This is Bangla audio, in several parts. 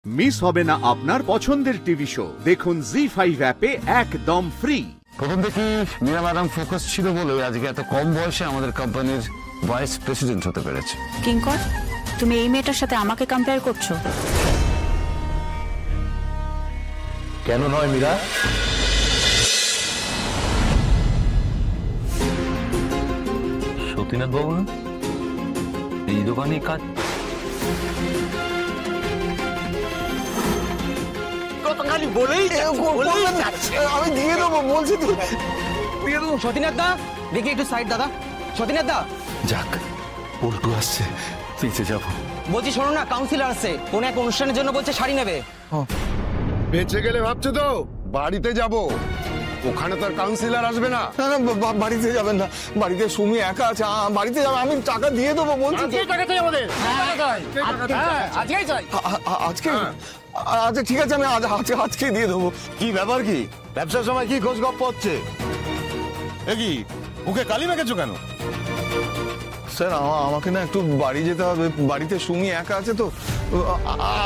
মিস হবে না আপনার পছন্দের টিভি শো। দেখুন জি5 অ্যাপে একদম ফ্রি। প্রথম থেকে মীরা ম্যাডাম ফোকাস ছিল বলে আজকে এত কম বয়সে আমাদের কোম্পানির ভাইস প্রেসিডেন্ট হতে পেরেছে। কিঙ্কর, তুমি এই মেয়েটার সাথে আমাকে কম্পেয়ার করছো? কেন নয় মীরা? সতীনাথ বাবু না এই দোকানে কাজ? আমি দিয়ে দেবো বলছি তো, দিয়ে দেবো। সতীনাথ দা দেখি একটু সাইড। দাদা সতীনাথ দা, যাক পল্টু আসছে, বেঁচে যাব। বলছি শোনো না, কাউন্সিলর আসছে, কোন এক অনুষ্ঠানের জন্য বলছে শাড়ি নেবে। বেঁচে গেলে ভাবছো তো বাড়িতে যাব, ওখানে তো আর কাউন্সিলর আসবে না। না না, বাড়িতে যাবেন না, বাড়িতে সুমি একা আছে, বাড়িতে যাবে, আমি টাকা দিয়ে দেবো বলছি। আজকে? আচ্ছা ঠিক আছে, আমি আজকে দিয়ে দেবো। কি ব্যাপার, কি ব্যবসার সময় কি খোঁজ গপ্প হচ্ছে? কি ওকে কালি মেখেছো কেন? স্যার আমাকে না একটু বাড়ি যেতে হবে, বাড়িতে সুমি একা আছে তো।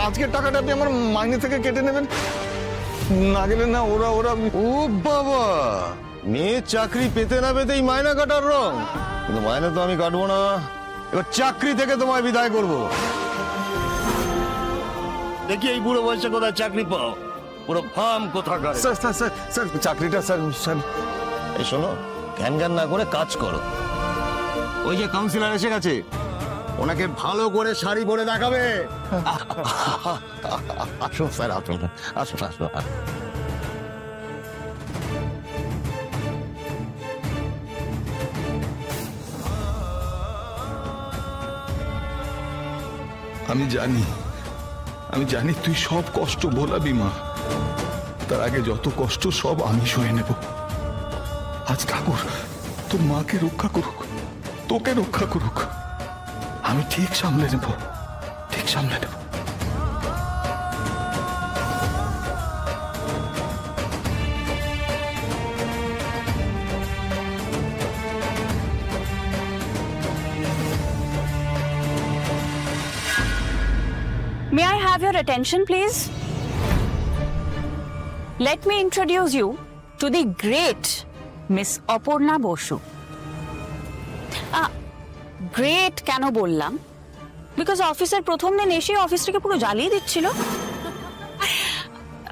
আজকের টাকাটা আপনি আমার মাইনে থেকে কেটে নেবেন, না গেলে না ওরা। ও বাবা, মেয়ে চাকরি পেতে না পেতেই মায়না কাটার রং। কিন্তু মায়না তো আমি কাটবো না, এবার চাকরি থেকে তোমায় বিদায় করবো। দেখি এই বুড়ো বয়সে কোথায় চাকরি পাও, পুরো ফার্ম কোথাকার। স্যার চাকরিটা স্যার এই শোনো, জ্ঞান জ্ঞান না করে কাজ করো। ওই যে কাউন্সিলর এসে গেছে, ওনাকে ভালো করে শাড়ি পরে দেখাবে। আসুন স্যার, আসুন আসুন আসুন। আমি জানি তুই সব কষ্ট ভোলাবি মা, তার আগে যত কষ্ট সব আমি সয়ে নেব। আজ ঠাকুর তোর মাকে রক্ষা করুক, তোকে রক্ষা করুক। আমি ঠিক সামলে নেব, ঠিক সামলে নেব। May I have your attention, please? Let me introduce you to the great Miss Aparna Bosu. Great কেন বললাম? বিকজ অফিসের প্রথম দিন এসে অফিসটাকে পুরো জ্বালিয়ে দিচ্ছিল।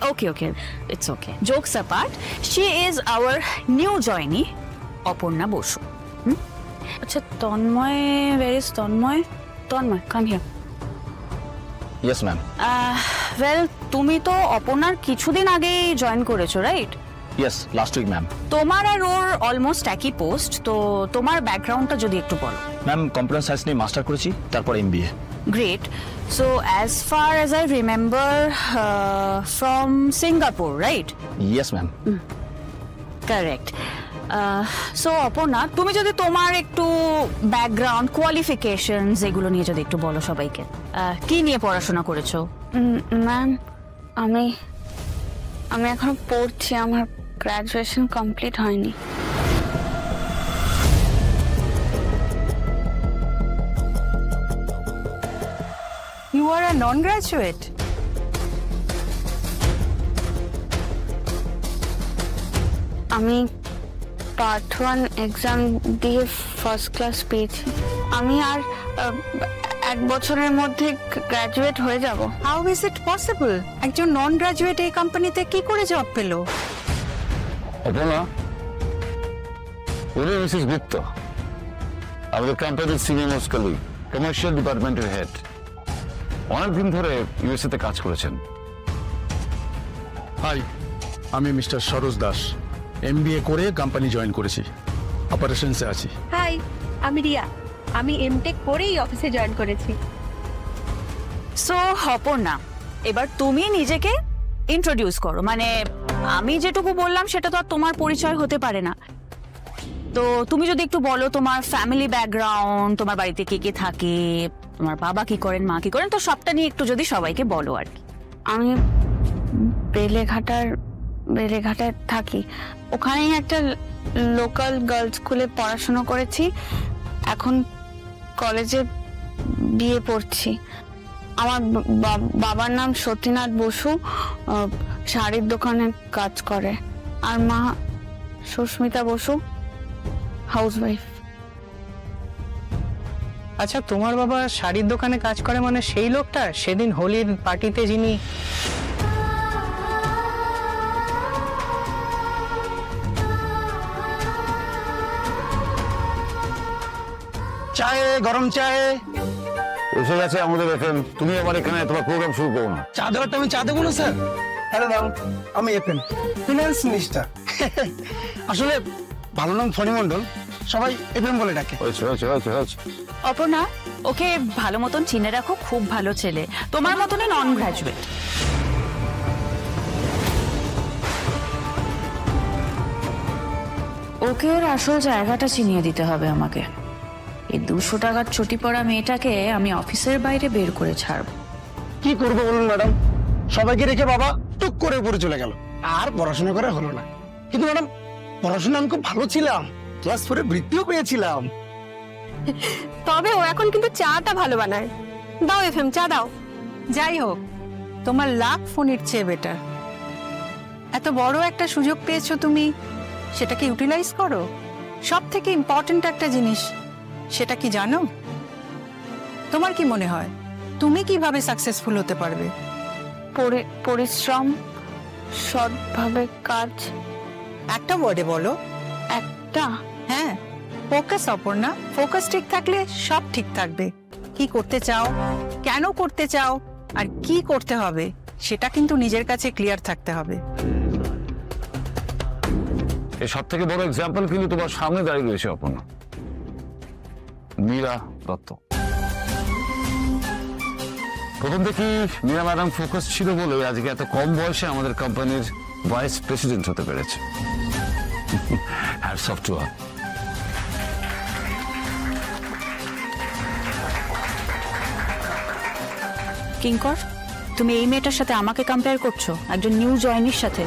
Okay, it's okay, jokes apart, she is our new joinee Aparna Basu. আচ্ছা Tanmay, where is Tanmay? Tanmay, come here. Yes ma'am. Well, তুমি তো অপর্ণার কিছুদিন আগেই জয়েন করেছো, right? Yes, last week ma'am. তোমার আর ওর অলমোস্ট একই পোস্ট, তো তোমার ব্যাকগ্রাউন্ডটা যদি একটু বলো। ম্যাম কম্পিউটার সায়েন্স নিয়ে মাস্টার করেছি, তারপর MBA. Great. So as far as I remember, from Singapore, right? Yes ma'am. Correct. So Aparna, তুমি যদি তোমার একটু ব্যাকগ্রাউন্ড, কোয়ালিফিকেশনস এগুলো নিয়ে যদি একটু বলো সবাইকে। কি নিয়ে পড়াশোনা করেছো? ম্যাম আমি এখনো পড়ছি, আমার গ্রাজুয়েশন কমপ্লিট হয়নি। You are a non-graduate? আমি পার্ট 1 এক্সাম দিয়ে ফার্স্ট ক্লাস পেয়েছি। আমি আর 1 বছরের মধ্যে গ্রাজুয়েট হয়ে যাব। How is it possible? একজন নন গ্রাজুয়েট এই কোম্পানিতে কি করে জব পেল? অপর্ণা, উনি মিসেস গুপ্তা, আমাদের কোম্পানির সিনিয়র মোস্ট কলিগ, কমার্শিয়াল ডিপার্টমেন্টের হেড। অনেকদিন ধরে ইউএসএ তে কাজ করেছেন। হাই, আমি মিস্টার সরোজ দাস, এমবিএ করে কোম্পানি জয়েন করেছি, অপারেশনসে আছি। হাই, আমি রিয়া, আমি এমটেক করেই অফিসে জয়েন করেছি। সো অপর্ণা, এবার তুমি নিজেকে ইন্ট্রোডিউস করো। মানে আমি যেটুকু বললাম সেটা তো আর তোমার পরিচয় হতে পারে না। তো তুমি যদি একটু বলো তোমার ফ্যামিলি ব্যাকগ্রাউন্ড, তোমার বাড়িতে কে কে থাকে, তোমার বাবা কি করেন, মা কি করেন, তো সবটা নিয়ে একটু যদি সবাইকে বলো আর কি। আমি বেলেঘাটায় থাকি, ওখানেই একটা লোকাল গার্লস স্কুলে পড়াশোনা করেছি, এখন কলেজে বিএ পড়ছি। আমার বাবার নাম সতীনাথ বসু, শাড়ির দোকানে কাজ করে। আর মা সুস্মিতা বসু, হাউসওয়াইফ। আচ্ছা, তোমার বাবা শাড়ির দোকানে কাজ করে মানে সেই লোকটা সেদিন হোলির পার্টিতে যিনি... চায়ে গরম চায়ে এসে গেছে আমাদের এফএম। তুমি আমার এখানে তোমার প্রোগ্রাম শুরু করো না। চা দেওয়ারটা আমি চা দেবো না স্যার। হ্যালো ম্যাম, আমি এফএম ফিনান্স মিনিস্টার। আসলে ভালো নাম ফণি মণ্ডল, সবাই এফএম বলে ডাকে। অপর্ণা, ওকে ভালো মতন চিনে রাখো, খুব ভালো ছেলে, তোমার মতনই নন গ্রাজুয়েট। ওকে ওর আসল জায়গাটা চিনিয়ে দিতে হবে আমাকে। এই 200 টাকার ছুটি পড়া মেয়েটাকে আমি অফিসের বাইরে বের করে ছাড়বো। কি করবো বলুন ম্যাডাম, সবাইকে রেখে বাবা টুক করে উপরে চলে গেল, আর পড়াশোনা করা হলো না। কিন্তু ম্যাডাম, পড়াশোনা আমি খুব ভালো ছিলাম, ক্লাস 4 বৃত্তিও পেয়েছিলাম। তবে ও এখন কিন্তু চাটা ভালো বানায়। দাও এফএম, চা দাও। যাই হোক, তোমার লাখ ফোনের চেয়ে বেটার। এত বড় একটা সুযোগ পেয়েছো তুমি, সেটাকে ইউটিলাইজ করো। সব থেকে ইম্পর্টেন্ট একটা জিনিস, সেটা কি জানো? তোমার কি মনে হয় তুমি কিভাবে সাকসেসফুল হতে পারবে? পরিশ্রম, সৎভাবে কাজ। একটা ওয়ার্ডে বলো। একটা? হ্যাঁ, ফোকাস। অপর্ণা, ফোকাস ঠিক থাকলে সব ঠিক থাকবে। কি করতে চাও, কেন করতে চাও, আর কি করতে হবে, সেটা কিন্তু নিজের কাছে ক্লিয়ার থাকতে হবে। এই সব থেকে বড় এক্সাম্পল কিন্তু তোমার সামনে দাঁড়িয়ে রয়েছে অপর্ণা, মীরা দত্ত। প্রথম থেকে মীরা ম্যাডাম ফোকাস ছিল বলে আজকে এত কম বয়সে আমাদের কোম্পানির ভাইস প্রেসিডেন্ট হতে পেরেছে। Hats off to her. Kinkar, তুমি এই মেয়েটার সাথে আমাকে কম্পেয়ার করছো একজন নিউ জয়েনির সাথে?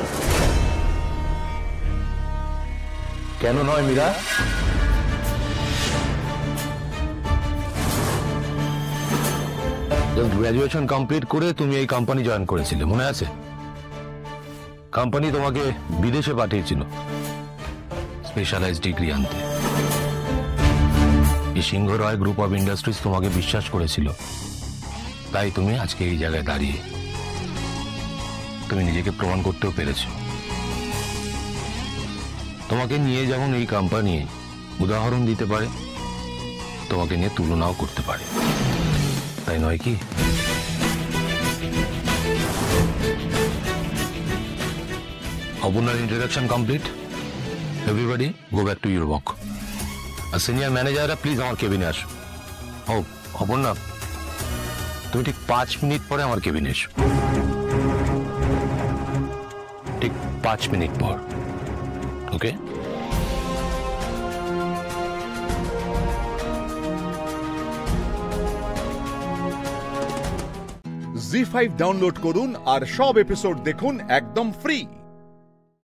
কেন নয় মীরা? গ্রাজুয়েশন কমপ্লিট করে তুমি এই কোম্পানি জয়েন করেছিলে, মনে আছে? কোম্পানি তোমাকে বিদেশে পাঠিয়েছিল স্পেশালাইজড ডিগ্রি আনতে। এই সিংহ রয় গ্রুপ অফ ইন্ডাস্ট্রিজ তোমাকে বিশ্বাস করেছিল, তাই তুমি আজকে এই জায়গায় দাঁড়িয়ে তুমি নিজেকে প্রমাণ করতেও পেরেছো। তোমাকে নিয়ে যেমন এই কোম্পানি উদাহরণ দিতে পারে, তোমাকে নিয়ে তুলনাও করতে পারে, তাই নয় কি? অপর্ণার introduction complete. Everybody go back to your work. আর সিনিয়র ম্যানেজাররা প্লিজ আমার কেবিনে আসো। ও অপর্ণা, তুমি ঠিক 5 মিনিট পরে আমার কেবিনে এসো, ঠিক 5 মিনিট পর। ওকে? জি5 ডাউনলোড করুন আর সব এপিসোড দেখুন একদম ফ্রি।